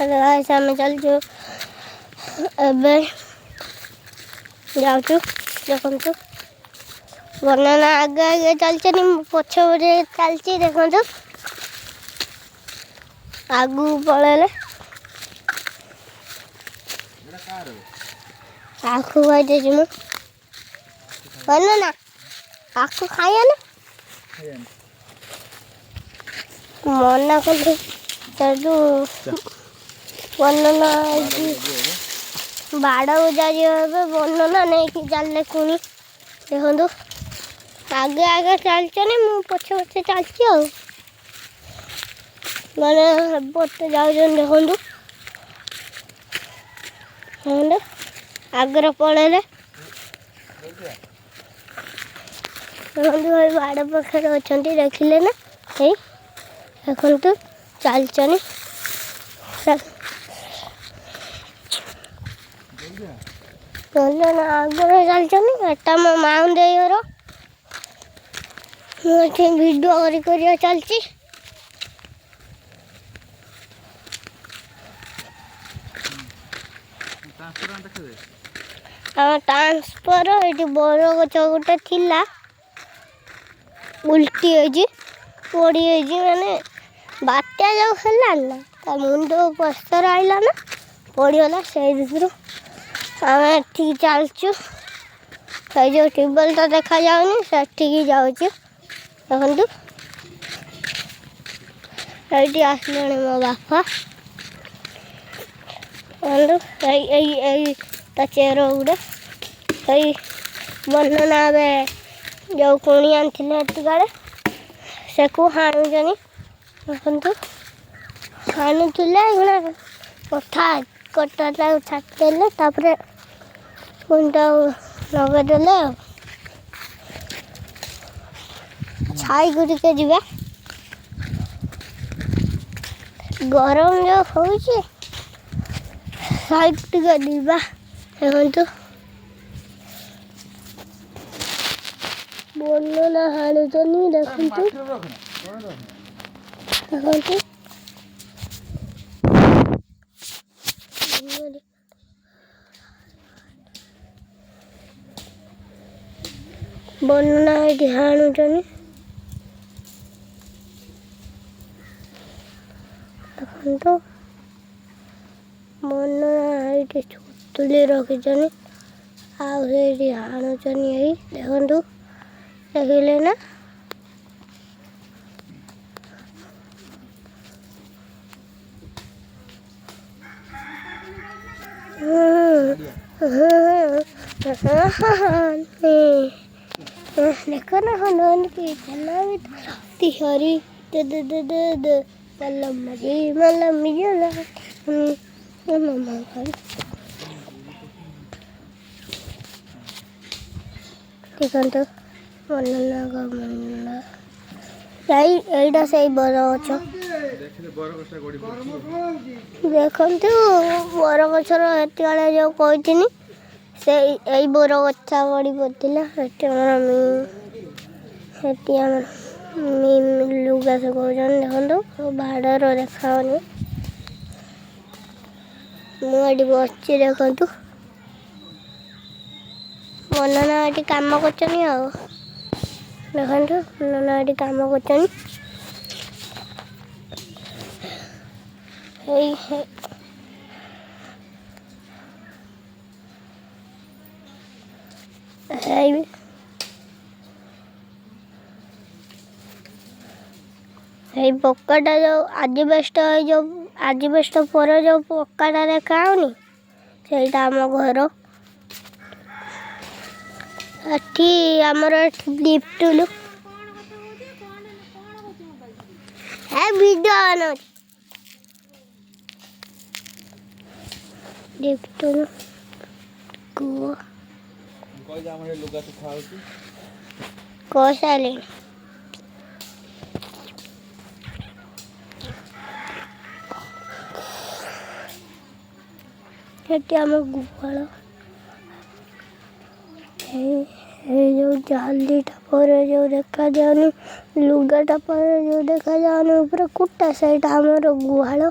guys आम चलचु एबे जाऊँ देखु वर्णना आगे आगे चलचे पछे चलची देखु आगू पलैले आखु खाई मु वर्णना आखु खाया ना मना कल वर्णना बाड़ बुझारी वर्णना नहीं चलने पुणी देखु आगे आगे चलचे मु पछे पछे चलची मैंने बोते जाऊँ देखु आगर पलैले भाई बाड़ पाखे अच्छा देखिले ना यही देखु चलचनी आगे चलचनी एटा मो माउन देर मुझे वीडियो कर चलची ट्रांसफर ये बर गच गोटे थिला उल्टी पड़ी माने बात्या जो है ना मुंड पस्तर आईला ना पड़गला से आम ठीक चलचु जो ट्यूबवेल तो देखा जाऊनी से जाऊँ देखु ये आसले मो बापा चेर गुड़े वर्णना जो कुणी आने से को हाणुचनी देखु हाणुले कथा कटा छाटले पुंटा लगेदेले छाई गुड़िके जा गरम जो हो साइड टिका देखु वर्णना हाणुचनी देखु वर्णना ये हाणुचनी देखु वर्णना ये तुली रखिछनी आउे हाणुचनी यही देखु देखिले ना देखो ना हनुमान की चला भी हरी दे दे दे दे दे मलम देखो वर्णना यहीटा से बर गच देखु बर गचर एत जो कही से यही बर गछा बड़ी पड़ता लुगा से कहते देखो बाड़र देखानी मुझे बस देखु वर्णना ये कम कर देखु वर्णना ये कम कर पक्काटा जो आजबेस्ट पर जो पक्काटा देखाऊनी से आम घर आमर लिफ्टुलु वीडियो बना लिफ्टुलु कह सारे आम गुहाल जो जालीटा पर जो देखा जाऊनी लुगाटा पर जो देखा जाऊनी ऊपर कुटा से आमर गुहाल